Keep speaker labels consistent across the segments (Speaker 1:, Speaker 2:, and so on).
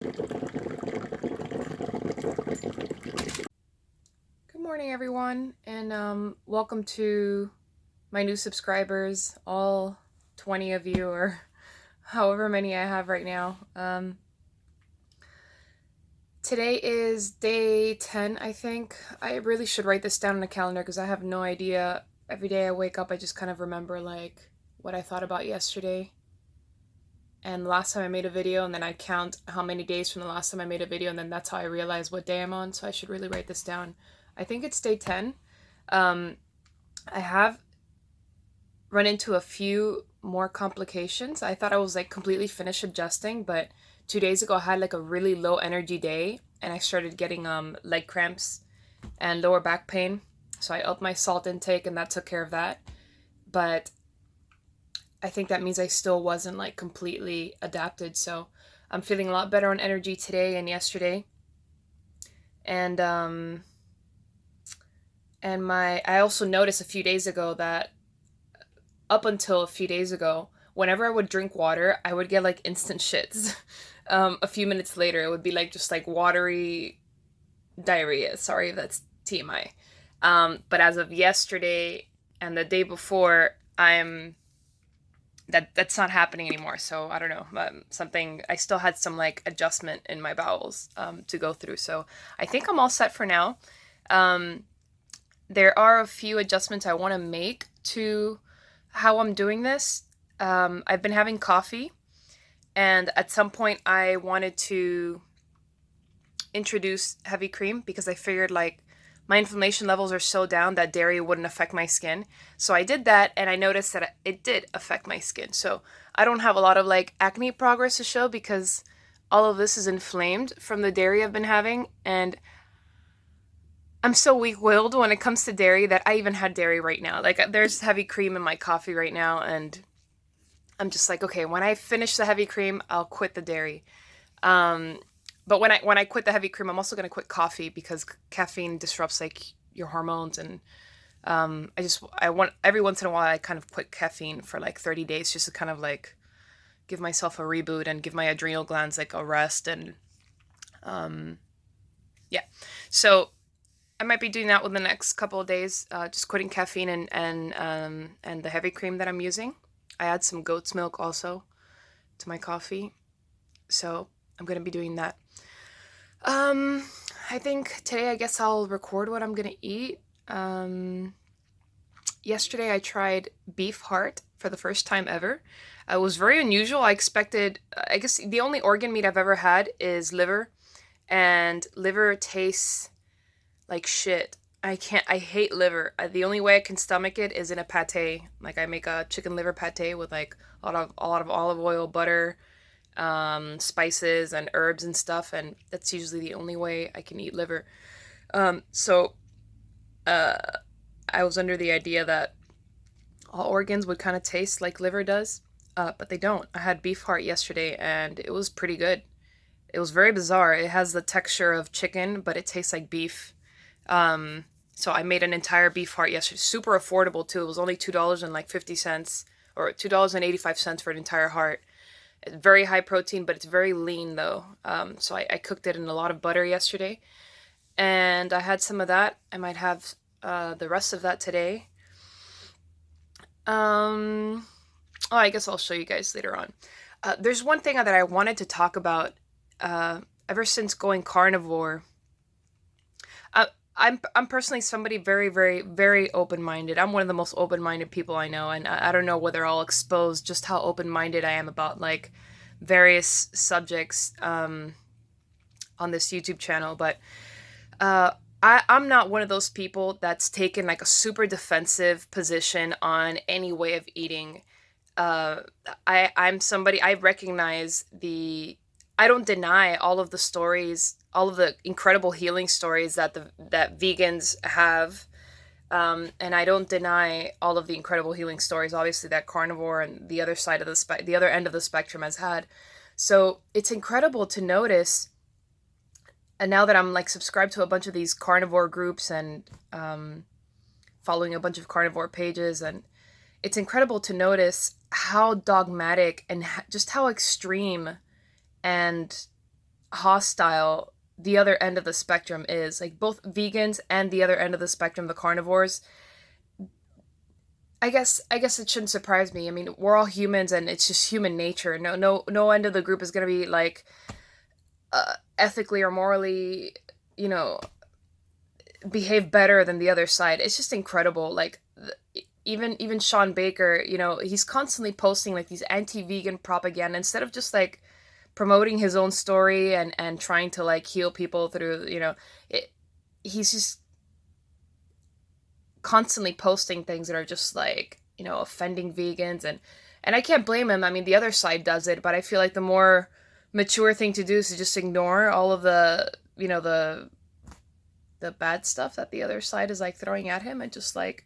Speaker 1: Good morning, everyone, and welcome to my new subscribers, all 20 of you, or however many I have right now. Today is day 10, I think. I really should write this down on a calendar because I have no idea. Every day I wake up, I just kind of remember, like, what I thought about yesterday. And the last time I made a video, and then I count how many days from the last time I made a video, and then that's how I realize what day I'm on, so I should really write this down. I think it's day 10. I have run into a few more complications. I thought I was like completely finished adjusting, but 2 days ago I had like a really low energy day and I started getting leg cramps and lower back pain. So I upped my salt intake and that took care of that. But I think that means I still wasn't like completely adapted. So I'm feeling a lot better on energy today and yesterday. And I also noticed a few days ago that up until a few days ago, whenever I would drink water, I would get like instant shits. A few minutes later, it would be like just like watery diarrhea. Sorry if that's TMI. But as of yesterday and the day before, that's not happening anymore. So I don't know. I still had some like adjustment in my bowels to go through. So I think I'm all set for now. There are a few adjustments I want to make to how I'm doing this. I've been having coffee, and at some point I wanted to introduce heavy cream because I figured like my inflammation levels are so down that dairy wouldn't affect my skin. So I did that, and I noticed that it did affect my skin. So I don't have a lot of like acne progress to show because all of this is inflamed from the dairy I've been having, and I'm so weak-willed when it comes to dairy that I even had dairy right now. Like there's heavy cream in my coffee right now, and I'm just like, okay, when I finish the heavy cream, I'll quit the dairy. But when I quit the heavy cream, I'm also gonna quit coffee because caffeine disrupts like your hormones, and I want every once in a while I kind of quit caffeine for like 30 days just to kind of like give myself a reboot and give my adrenal glands like a rest, and yeah. So I might be doing that within the next couple of days, just quitting caffeine and the heavy cream that I'm using. I add some goat's milk also to my coffee, so I'm gonna be doing that. I think today I guess I'll record what I'm gonna eat. Yesterday I tried beef heart for the first time ever. It was very unusual. I expected, I guess the only organ meat I've ever had is liver, and liver tastes like shit. I hate liver. The only way I can stomach it is in a pate. Like I make a chicken liver pate with like a lot of olive oil, butter, spices and herbs and stuff, and that's usually the only way I can eat liver. So I was under the idea that all organs would kind of taste like liver does, but they don't. I had beef heart yesterday, and it was pretty good. It was very bizarre. It has the texture of chicken, but it tastes like beef. So I made an entire beef heart yesterday. Super affordable too. It was only $2.50 or $2.85 for an entire heart. It's very high protein, but it's very lean though. So I cooked it in a lot of butter yesterday, and I had some of that. I might have the rest of that today. I guess I'll show you guys later on. There's one thing that I wanted to talk about ever since going carnivore. I'm personally somebody very, very, very open-minded. I'm one of the most open-minded people I know, and I don't know whether I'll expose just how open-minded I am about like various subjects on this YouTube channel. But I'm not one of those people that's taken like a super defensive position on any way of eating. I'm somebody, I recognize I don't deny all of the stories, all of the incredible healing stories that vegans have, and I don't deny all of the incredible healing stories, obviously, that carnivore and the other side of the other end of the spectrum has had. So it's incredible to notice, and now that I'm like subscribed to a bunch of these carnivore groups and following a bunch of carnivore pages, and it's incredible to notice how dogmatic and just how extreme and hostile the other end of the spectrum is. Like both vegans and the other end of the spectrum, the carnivores. I guess it shouldn't surprise me. I mean, we're all humans and it's just human nature. No end of the group is going to be like ethically or morally, you know, behave better than the other side. It's just incredible. Like even Sean Baker, he's constantly posting like these anti-vegan propaganda instead of just like promoting his own story and trying to like heal people through, it, he's just constantly posting things that are just like, offending vegans and I can't blame him. I mean, the other side does it, but I feel like the more mature thing to do is to just ignore all of the, the bad stuff that the other side is like throwing at him and just like,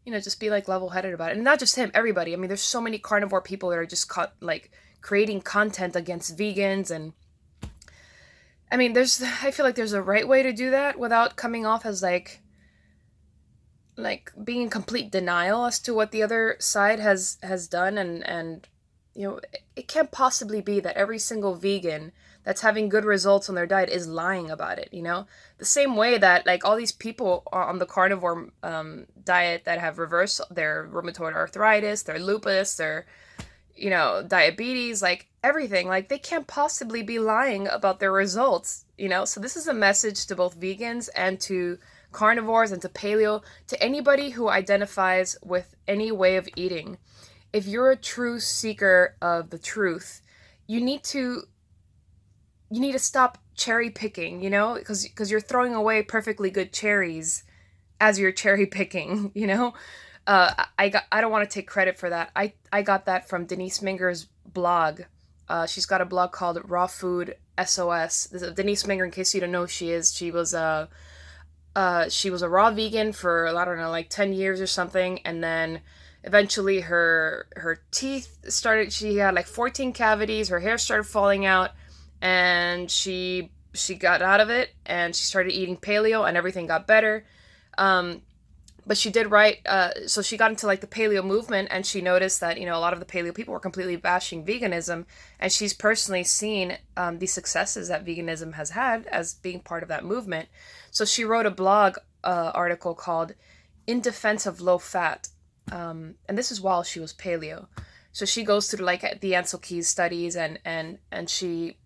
Speaker 1: just be like level-headed about it. And not just him, everybody. I mean, there's so many carnivore people that are just like creating content against vegans and I mean, I feel like there's a right way to do that without coming off as like being in complete denial as to what the other side has done and it can't possibly be that every single vegan that's having good results on their diet is lying about it, the same way that like all these people on the carnivore diet that have reversed their rheumatoid arthritis, their lupus, their diabetes, like everything, like they can't possibly be lying about their results, so this is a message to both vegans and to carnivores and to paleo, to anybody who identifies with any way of eating. If you're a true seeker of the truth, you need to stop cherry picking, because you're throwing away perfectly good cherries as you're cherry picking, I don't want to take credit for that. I got that from Denise Minger's blog. She's got a blog called Raw Food SOS. Denise Minger, in case you don't know who she is, she was a raw vegan for, I don't know, like 10 years or something, and then eventually her teeth started, she had like 14 cavities, her hair started falling out, and she got out of it and she started eating paleo and everything got better. But she did write, so she got into like the paleo movement and she noticed that, a lot of the paleo people were completely bashing veganism, and she's personally seen the successes that veganism has had as being part of that movement. So she wrote a blog article called In Defense of Low Fat. And this is while she was paleo. So she goes through like the Ansel Keys studies and she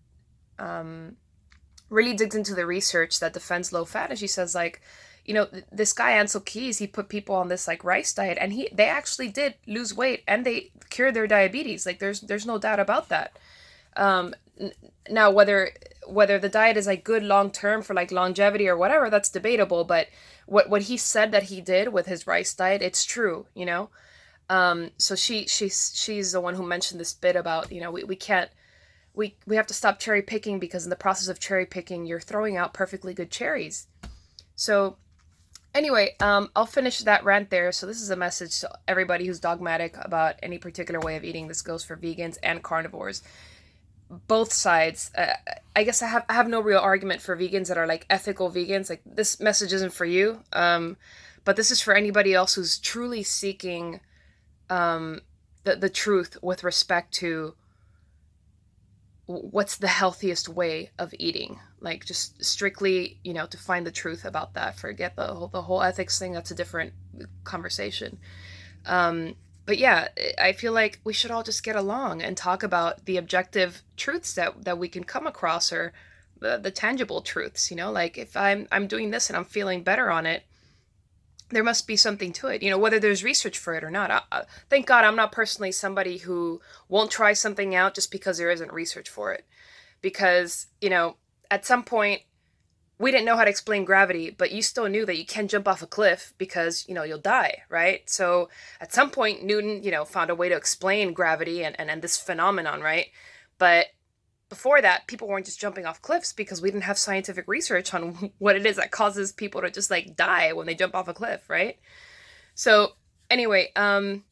Speaker 1: really digs into the research that defends low fat. And she says like, this guy Ansel Keys, he put people on this like rice diet and they actually did lose weight and they cured their diabetes. Like there's no doubt about that. Now whether the diet is like good long term for like longevity or whatever, that's debatable, but what he said that he did with his rice diet, it's true, so she's the one who mentioned this bit about, we can't, we have to stop cherry picking, because in the process of cherry picking you're throwing out perfectly good cherries. So anyway, I'll finish that rant there. So this is a message to everybody who's dogmatic about any particular way of eating. This goes for vegans and carnivores, both sides. I guess I have no real argument for vegans that are like ethical vegans. Like this message isn't for you, but this is for anybody else who's truly seeking the truth with respect to what's the healthiest way of eating. Like just strictly, to find the truth about that. Forget the whole ethics thing. That's a different conversation. But yeah, I feel like we should all just get along and talk about the objective truths that we can come across, or the tangible truths, like if I'm doing this and I'm feeling better on it, there must be something to it, whether there's research for it or not. Thank God I'm not personally somebody who won't try something out just because there isn't research for it. Because, at some point, we didn't know how to explain gravity, but you still knew that you can't jump off a cliff because, you'll die, right? So at some point, Newton, found a way to explain gravity and this phenomenon, right? But before that, people weren't just jumping off cliffs because we didn't have scientific research on what it is that causes people to just like die when they jump off a cliff, right? So anyway,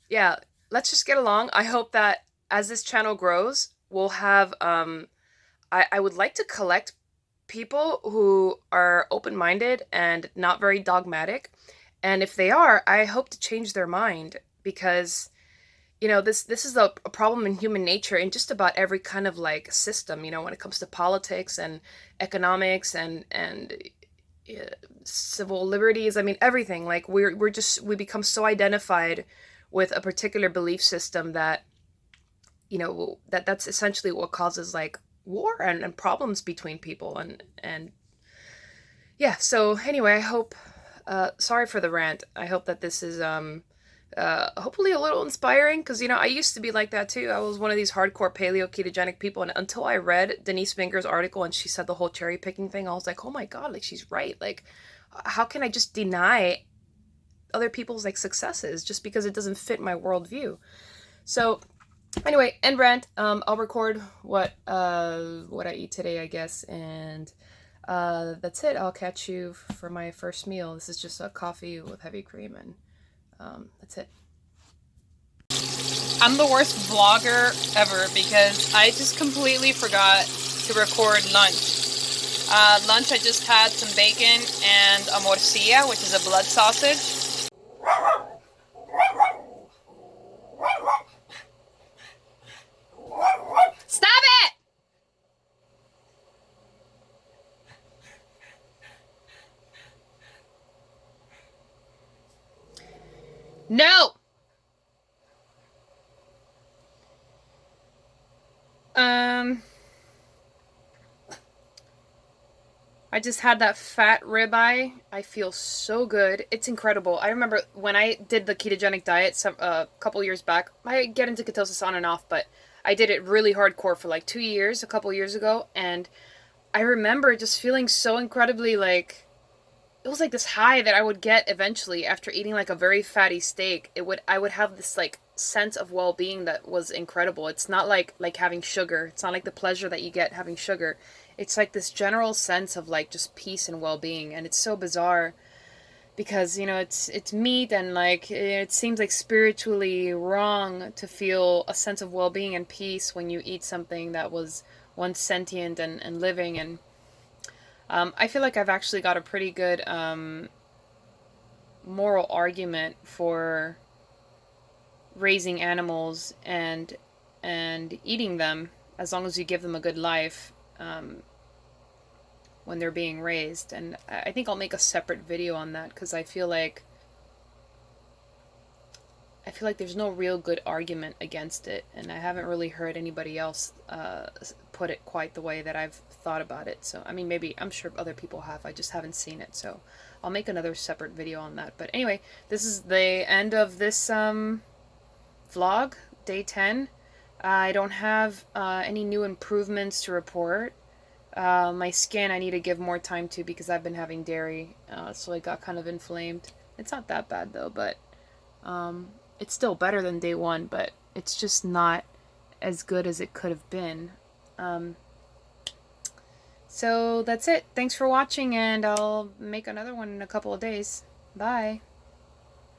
Speaker 1: yeah, let's just get along. I hope that as this channel grows, we'll have, I would like to collect people who are open-minded and not very dogmatic. And if they are, I hope to change their mind, because this is a problem in human nature in just about every kind of like system, when it comes to politics and economics and uh, civil liberties. I mean, everything. Like we become so identified with a particular belief system that that's essentially what causes like war and problems between people and yeah. So anyway, I hope. Sorry for the rant. I hope that this is hopefully a little inspiring because I used to be like that too. I was one of these hardcore paleo ketogenic people, and until I read Denise Minger's article and she said the whole cherry picking thing, I was like, oh my god, like she's right. Like, how can I just deny other people's like successes just because it doesn't fit my worldview? So anyway, end rant. I'll record what I eat today, I guess, and that's it. I'll catch you for my first meal. This is just a coffee with heavy cream, and that's it. I'm the worst vlogger ever because I just completely forgot to record lunch. Lunch, I just had some bacon and a morcilla, which is a blood sausage. Stop it! No! I just had that fat ribeye. I feel so good. It's incredible. I remember when I did the ketogenic diet a couple years back. I get into ketosis on and off, but I did it really hardcore for like 2 years, a couple years ago, and I remember just feeling so incredibly like it was like this high that I would get eventually after eating like a very fatty steak. I would have this like sense of well-being that was incredible. It's not like having sugar. It's not like the pleasure that you get having sugar. It's like this general sense of like just peace and well-being, and it's so bizarre because it's meat, and like it seems like spiritually wrong to feel a sense of well-being and peace when you eat something that was once sentient and living. And I feel like I've actually got a pretty good moral argument for raising animals and eating them as long as you give them a good life when they're being raised. And I think I'll make a separate video on that because I feel like there's no real good argument against it, and I haven't really heard anybody else put it quite the way that I've thought about it. So, I mean, maybe, I'm sure other people have, I just haven't seen it, so I'll make another separate video on that. But anyway, this is the end of this vlog, day 10. I don't have any new improvements to report. My skin I need to give more time to because I've been having dairy, so it got kind of inflamed. It's not that bad though, but it's still better than day 1, but it's just not as good as it could have been. So that's it. Thanks for watching, and I'll make another one in a couple of days. Bye.